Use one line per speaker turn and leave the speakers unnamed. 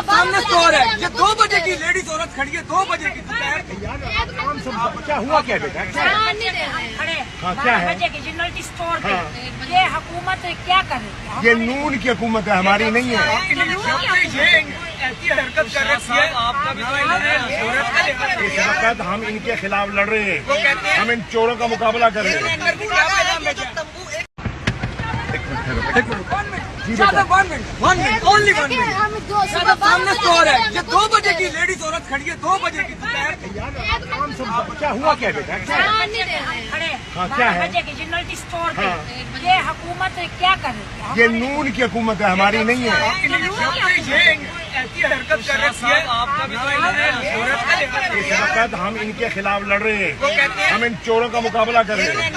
सामने स्टोर है, ये 2 बजे की लेडीज औरत खड़ी है, 2 बजे की दोपहर।
क्या हुआ क्या बेटा?
खड़े
क्या है?
बजे की जनरल स्टोर पे ये हुकूमत क्या करे?
ये नून की हुकूमत है, हमारी नहीं है।
ऐसी हरकत कर रही है, आपका भी
इस वक्त हम इनके खिलाफ लड़ रहे हैं, हम इन चोरों का मुकाबला कर रहे हैं।
सामने स्टोर है, ये 2 बजे की लेडीज औरत खड़ी है, 2 बजे की दोपहर।
क्या हुआ क्या बेटा?
खड़े
क्या है?
बजे की जनरल स्टोर पे ये हुकूमत क्या करे?
ये नून की हुकूमत है, हमारी नहीं है।
ऐसी हरकत कर रही है, आपका भी
इस वक्त हम इनके खिलाफ लड़ रहे हैं, हम इन चोरों का मुकाबला कर रहे हैं।